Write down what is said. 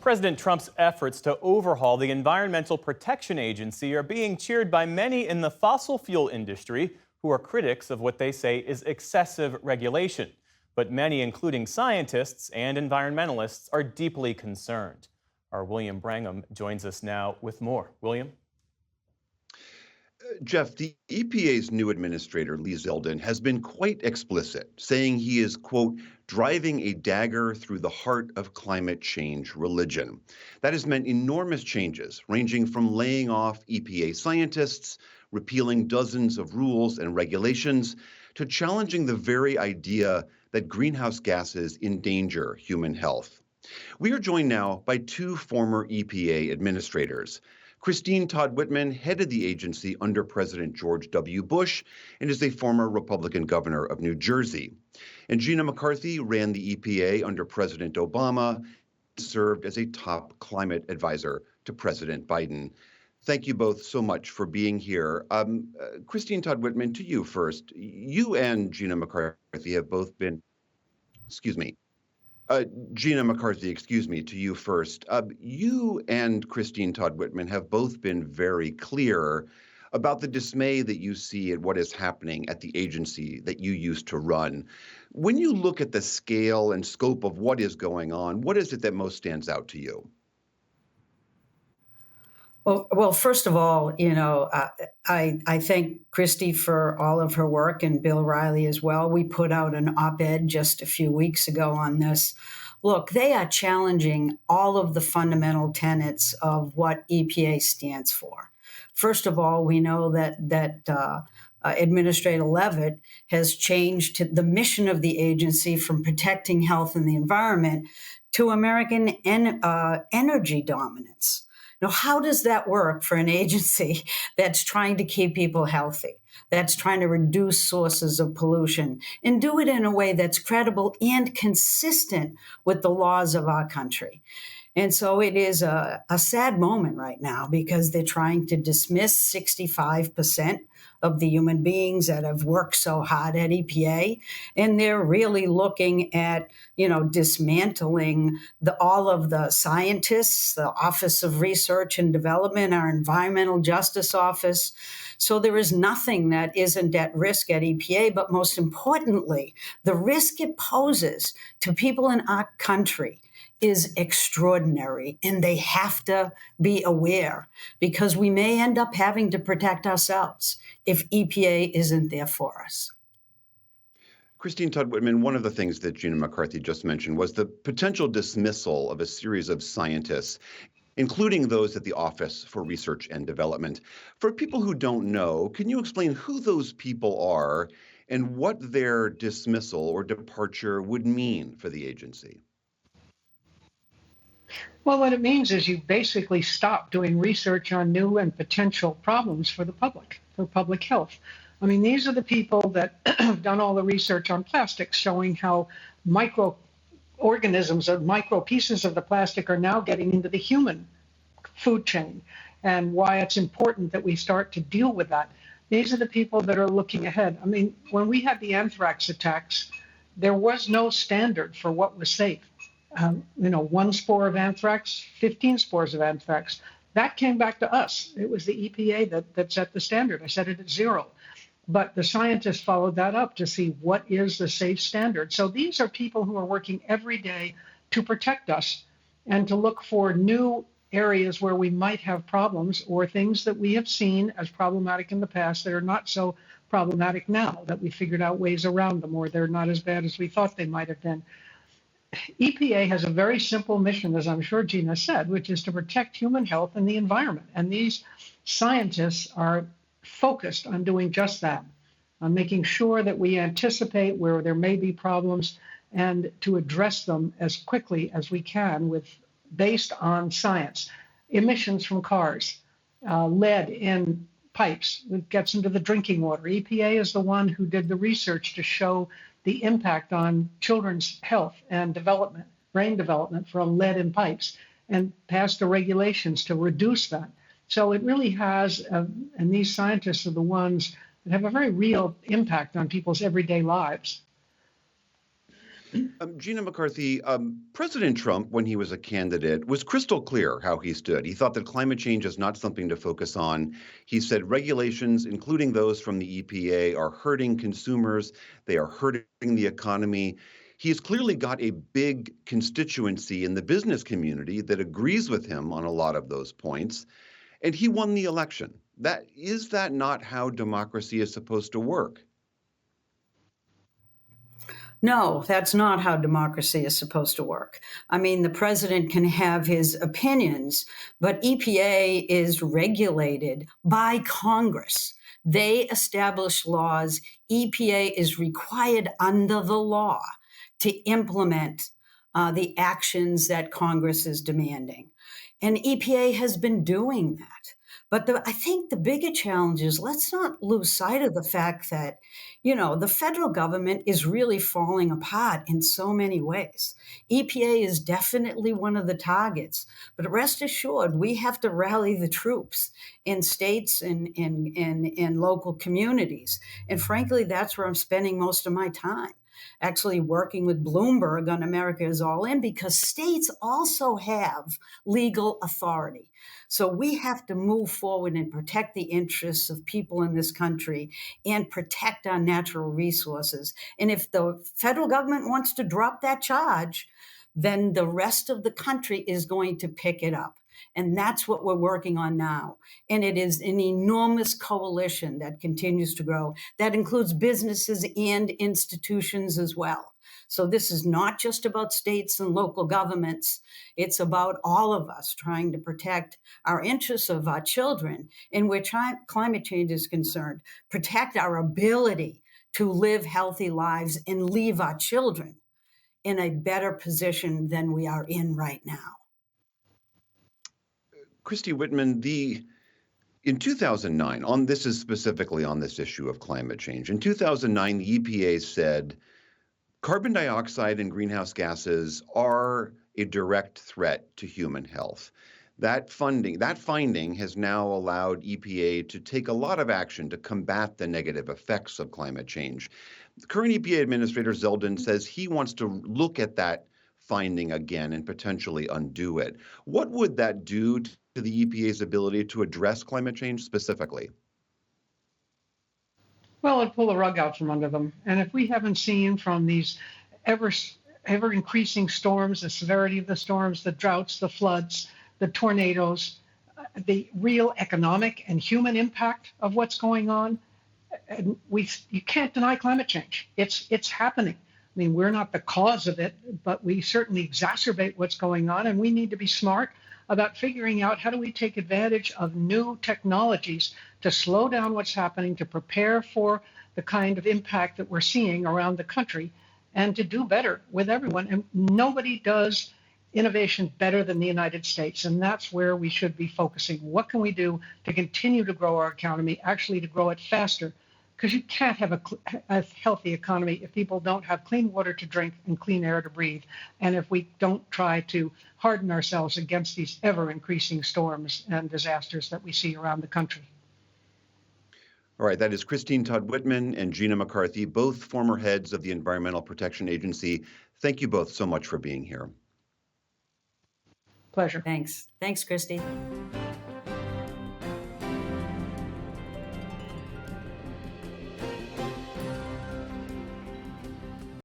President Trump's efforts to overhaul the Environmental Protection Agency are being cheered by many in the fossil fuel industry who are critics of what they say is excessive regulation. But many, including scientists and environmentalists, are deeply concerned. Our William Brangham joins us now with more. William? Jeff, the EPA's new administrator, Lee Zeldin, has been quite explicit, saying he is, quote, driving a dagger through the heart of climate change religion. That has meant enormous changes, ranging from laying off EPA scientists, repealing dozens of rules and regulations, to challenging the very idea that greenhouse gases endanger human health. We are joined now by two former EPA administrators. Christine Todd Whitman headed the agency under President George W. Bush and is a former Republican governor of New Jersey. And Gina McCarthy ran the EPA under President Obama and served as a top climate advisor to President Biden. Thank you both so much for being here. Christine Todd Whitman, to you first. You and Gina McCarthy have both been, Gina McCarthy, to you first. You and Christine Todd Whitman have both been very clear about the dismay that you see at what is happening at the agency that you used to run. When you look at the scale and scope of what is going on, what is it that most stands out to you? Well, first of all, I thank Christy for all of her work and Bill Riley as well. We put out an op-ed just a few weeks ago on this. Look, they are challenging all of the fundamental tenets of what EPA stands for. First of all, we know that Administrator Leavitt has changed the mission of the agency from protecting health and the environment to American energy dominance. Now, how does that work for an agency that's trying to keep people healthy, that's trying to reduce sources of pollution, and do it in a way that's credible and consistent with the laws of our country? And so it is a sad moment right now because they're trying to dismiss 65% of the human beings that have worked so hard at EPA. And they're really looking at, dismantling all of the scientists, the Office of Research and Development, our Environmental Justice Office. So there is nothing that isn't at risk at EPA. But most importantly, the risk it poses to people in our country is extraordinary, and they have to be aware because we may end up having to protect ourselves if EPA isn't there for us. Christine Todd Whitman, one of the things that Gina McCarthy just mentioned was the potential dismissal of a series of scientists, including those at the Office for Research and Development. For people who don't know, can you explain who those people are and what their dismissal or departure would mean for the agency? Well, what it means is you basically stop doing research on new and potential problems for the public, for public health. I mean, these are the people that have done all the research on plastics, showing how microorganisms or micro pieces of the plastic are now getting into the human food chain, and why it's important that we start to deal with that. These are the people that are looking ahead. I mean, when we had the anthrax attacks, there was no standard for what was safe. 1 spore of anthrax, 15 spores of anthrax. That came back to us. It was the EPA that set the standard. I set it at 0. But the scientists followed that up to see what is the safe standard. So these are people who are working every day to protect us and to look for new areas where we might have problems or things that we have seen as problematic in the past that are not so problematic now, that we figured out ways around them, or they're not as bad as we thought they might have been. EPA has a very simple mission, as I'm sure Gina said, which is to protect human health and the environment. And these scientists are focused on doing just that, on making sure that we anticipate where there may be problems and to address them as quickly as we can based on science. Emissions from cars, lead in pipes, it gets into the drinking water. EPA is the one who did the research to show the impact on children's health and development, brain development from lead in pipes, and passed the regulations to reduce that. So it really has, and these scientists are the ones that have a very real impact on people's everyday lives. Gina McCarthy, President Trump, when he was a candidate, was crystal clear how he stood. He thought that climate change is not something to focus on. He said regulations, including those from the EPA, are hurting consumers. They are hurting the economy. He's clearly got a big constituency in the business community that agrees with him on a lot of those points, and he won the election. Is that not how democracy is supposed to work? No, that's not how democracy is supposed to work. I mean, the president can have his opinions, but EPA is regulated by Congress. They establish laws. EPA is required under the law to implement the actions that Congress is demanding. And EPA has been doing that. But I think the bigger challenge is let's not lose sight of the fact that, the federal government is really falling apart in so many ways. EPA is definitely one of the targets, but rest assured, we have to rally the troops in states and in local communities. And frankly, that's where I'm spending most of my time. Actually working with Bloomberg on America is All In, because states also have legal authority. So we have to move forward and protect the interests of people in this country and protect our natural resources. And if the federal government wants to drop that charge, then the rest of the country is going to pick it up. And that's what we're working on now. And it is an enormous coalition that continues to grow. That includes businesses and institutions as well. So this is not just about states and local governments. It's about all of us trying to protect our interests of our children, in which climate change is concerned, protect our ability to live healthy lives and leave our children in a better position than we are in right now. Christy Whitman, in 2009, this is specifically on this issue of climate change. In 2009, the EPA said carbon dioxide and greenhouse gases are a direct threat to human health. That finding has now allowed EPA to take a lot of action to combat the negative effects of climate change. The current EPA Administrator Zeldin says he wants to look at that finding again and potentially undo it. What would that do to the EPA's ability to address climate change specifically? Well, it'd pull the rug out from under them. And if we haven't seen from these ever increasing storms, the severity of the storms, the droughts, the floods, the tornadoes, the real economic and human impact of what's going on, and you can't deny climate change. It's happening. I mean, we're not the cause of it, but we certainly exacerbate what's going on, and we need to be smart about figuring out how do we take advantage of new technologies to slow down what's happening, to prepare for the kind of impact that we're seeing around the country, and to do better with everyone. And nobody does innovation better than the United States, and that's where we should be focusing. What can we do to continue to grow our economy, actually to grow it faster? Because you can't have a healthy economy if people don't have clean water to drink and clean air to breathe, and if we don't try to harden ourselves against these ever-increasing storms and disasters that we see around the country. All right, that is Christine Todd Whitman and Gina McCarthy, both former heads of the Environmental Protection Agency. Thank you both so much for being here. Pleasure. Thanks, Christy.